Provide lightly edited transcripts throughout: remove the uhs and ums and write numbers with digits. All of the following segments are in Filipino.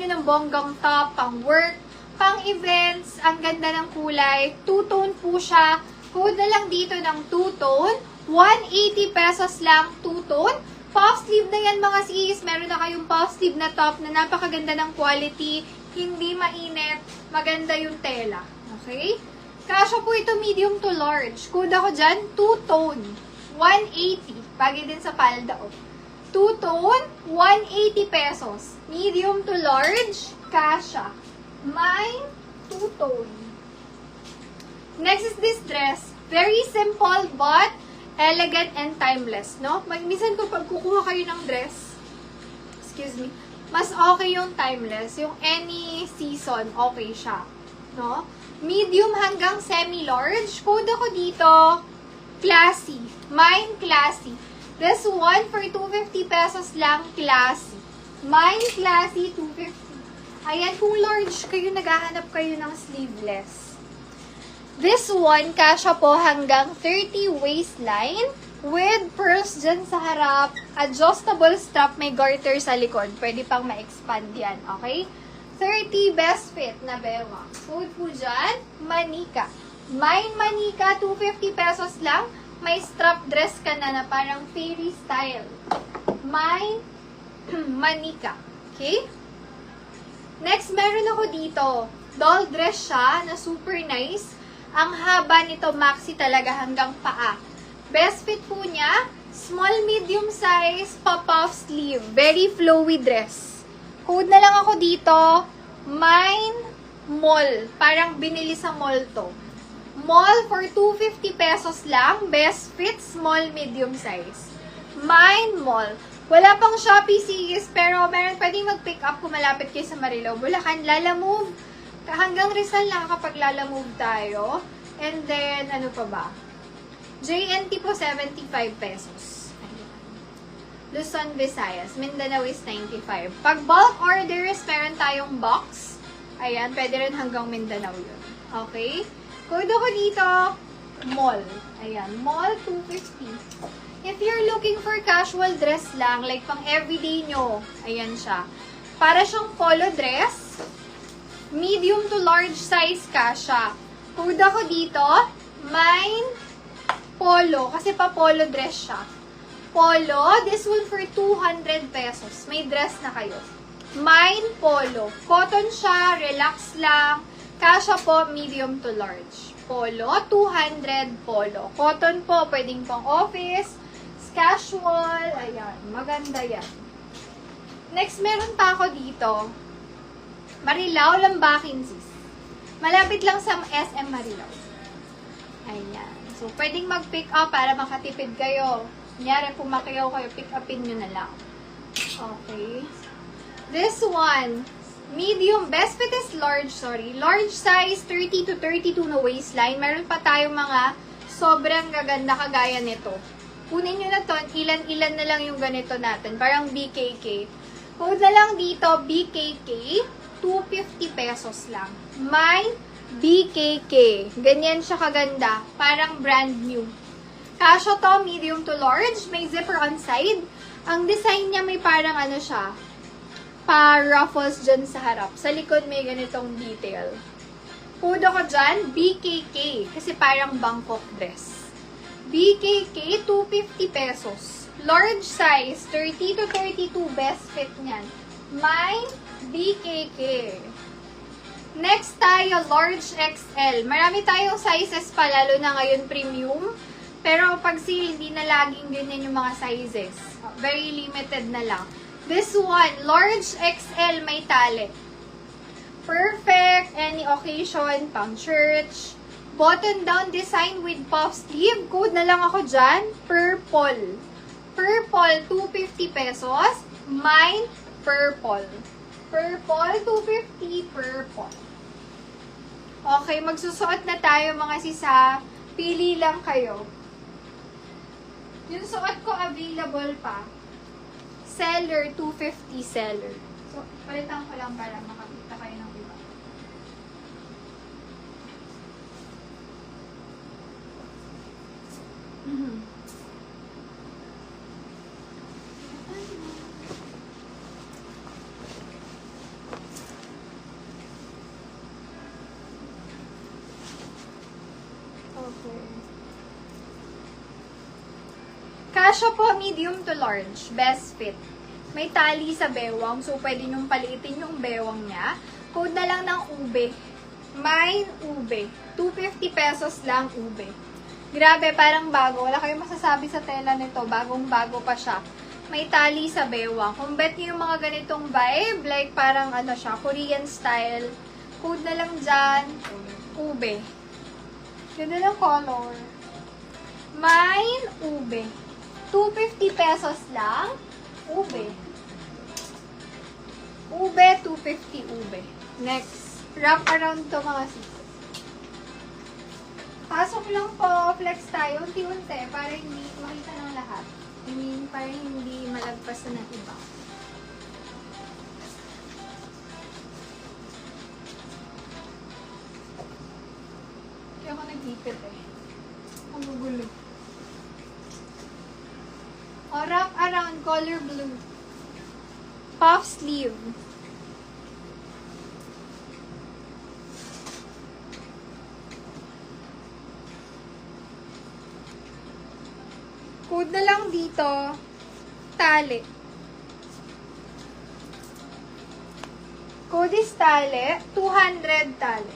nyo ng bonggang top, pang work, pang events, ang ganda ng kulay. Two-tone po siya. Code na lang dito ng two-tone. 180 pesos lang, two-tone. Puff sleeve na yan mga sis. Meron na kayong puff sleeve na top na napakaganda ng quality. Hindi mainit. Maganda yung tela. Okay? Kasya po ito medium to large. Code ako dyan, two-tone. 180. Bagay din sa palda. Two-tone, 180 pesos. Medium to large, kasya. May two-tone. Next is this dress. Very simple but elegant and timeless, no? Minsan pag kukuha kayo ng dress, excuse me, mas okay yung timeless. Yung any season, okay siya. No? Medium hanggang semi-large. Code ako dito, classy. Mine classy. This one for 250 pesos lang, classy. Mine classy, 250. Ayan, kung large kayo, naghahanap kayo ng sleeveless. This one, kasya po hanggang 30 waistline with pearls dyan sa harap. Adjustable strap, may garter sa likod. Pwede pang ma-expand yan, okay? 30 best fit na bewa. Code po dyan, manika. Mine manika, 250 pesos lang. May strap dress ka na parang fairy style. Mine manika. Okay? Next, meron ako dito. Doll dress siya na super nice. Ang haba nito, maxi talaga hanggang paa. Best fit po niya, small medium size, pop-off sleeve. Very flowy dress. Code na lang ako dito, Mine Mall. Parang binili sa mall to. Mall for 250 pesos lang. Best fit, small medium size. Mine Mall. Wala pang Shopee sis, pero meron pwedeng mag-pick up kung malapit kayo sa Marilao, Bulacan. Lalamove. Hanggang Rizal lang kapag lalamove tayo. And then, ano pa ba? JNT po, 75 pesos. Luzon, Visayas. Mindanao is 95. Pag bulk orders, meron tayong box. Ayan, pwede rin hanggang Mindanao yun. Okay? Code ako dito, mall. Ayan, mall 250. If you're looking for casual dress lang, like pang everyday nyo, ayan siya. Para siyang polo dress, medium to large size kasha. Code ako dito, Mine Polo, kasi pa polo dress siya. Polo, this one for 200 pesos. May dress na kayo. Mine Polo. Cotton siya, relax lang. Kasha po, medium to large. Polo, 200 polo. Cotton po, pwedeng pang office, casual, ayan, maganda yan. Next, meron pa ako dito. Marilao, Lambakin, sis. Malapit lang sa SM Marilao. Ayan. So, pwedeng mag-pick up para makatipid kayo. Kunyari, pumakiyaw kayo, pick upin nyo na lang. Okay. This one, medium, best fit is large, sorry. Large size, 30 to 32 na waistline. Meron pa tayong mga sobrang gaganda kagaya nito. Kunin nyo na to, ilan-ilan na lang yung ganito natin. Parang BKK. Code na lang dito, BKK, 250 pesos lang. Mine, BKK. Ganyan siya kaganda. Parang brand new. Kasha to, medium to large. May zipper on side. Ang design niya may parang ano siya, pa-ruffles dyan sa harap. Sa likod may ganitong detail. Code ako dyan, BKK. Kasi parang Bangkok dress. BKK, 250 pesos. Large size, 30 to 32, best fit niyan. Mine, BKK. Next tayo, large XL. Marami tayong sizes pa, lalo na ngayon premium. Pero pag sale, hindi na laging ganyan yung mga sizes. Very limited na lang. This one, large XL, may tali. Perfect, any occasion, pang church. Button-down design with puff sleeve. Code na lang ako dyan, purple. Purple, 250 pesos. Mine, purple. Purple, 250, purple. Okay, magsusuot na tayo mga sisa. Pili lang kayo. Yung suot ko available pa. Seller, 250 seller. So, palitan ko lang para makakita kayo ng iba. Kasya po medium to large. Best fit. May tali sa bewang. So, pwede nyong paliitin yung bewang niya. Code na lang ng ube. Mine ube. 250 pesos lang ube. Grabe, parang bago. Wala kayong masasabi sa tela nito. Bagong-bago pa siya. May tali sa bewang. Kung bet nyo yung mga ganitong vibe, like parang ano siya, Korean style. Code na lang dyan. Ube. Ganda ng color. Mine ube. 250 pesos lang. Ube. Ube, 250 ube. Next. Wrap around to mga sis. Pasok lang po. Flex tayo. Unti-unti. Para hindi makita ng lahat. I mean, para hindi malagpas na ng iba. Kaya ako nag-ipit eh. Ang gugulo. O, wrap around color blue. Puff sleeve. Code na lang dito. Tali. Code is tali. 200 tali.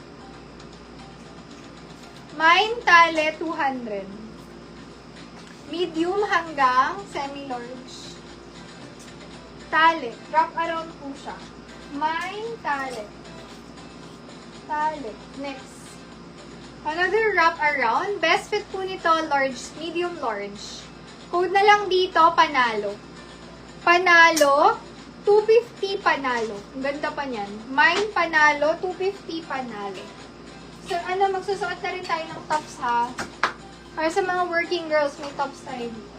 Mine tali, 200. Medium hanggang semi-large. Tali. Wrap around po siya. Mine tali. Tali. Next. Another wrap around. Best fit po nito, large, medium, large. Code na lang dito, panalo. Panalo, 250 panalo. Ang ganda pa niyan. Mine panalo, 250 panalo. So, ano, magsusuot na rin tayo ng tops, ha? Para sa mga working girls, may tops tayo dito.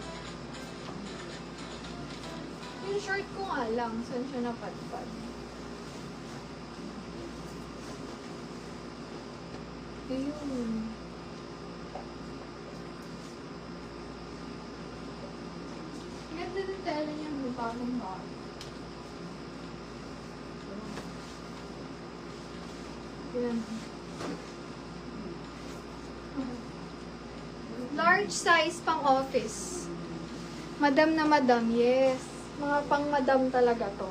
Yung short ko nga lang. Saan siya napadpad? Ayun. Ganda ng tela niya. May bagong bagong. Yan. Large size pang office. Madam na madam, yes. Mga pang madam talaga to.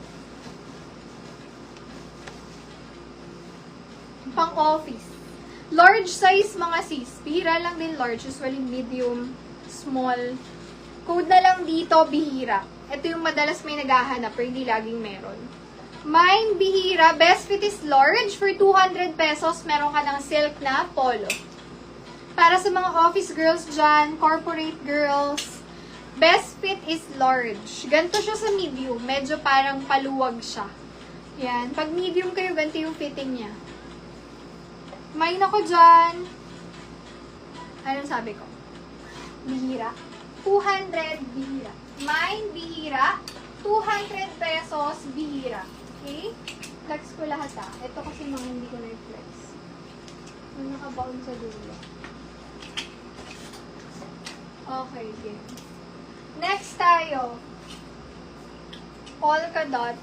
Pang office. Large size mga sis. Bihira lang din large. Usually medium, small. Code na lang dito, bihira. Ito yung madalas may naghahanap pero hindi laging meron. Mine, bihira. Best fit is large. For 200 pesos, meron ka ng silk na polo. Para sa mga office girls dyan, corporate girls, best fit is large. Ganito siya sa medium. Medyo parang paluwag siya. Yan. Pag medium kayo, ganito yung fitting niya. Mine ako dyan. Anong sabi ko? Bihira. 200 bihira. Mine, bihira. 200 pesos, bihira. Okay? Flex ko lahat ha. Ito kasi mga hindi ko na-flex. Yung nakabaon sa dulo. Okay, game. Next tayo. Polka dot.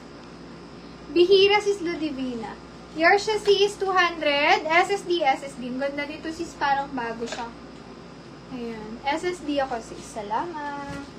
Bihira sis Ludivina. Your chassis is 200. SSD. Ang ganda dito sis, parang bago siya. Ayan. SSD ako sis. Salamat.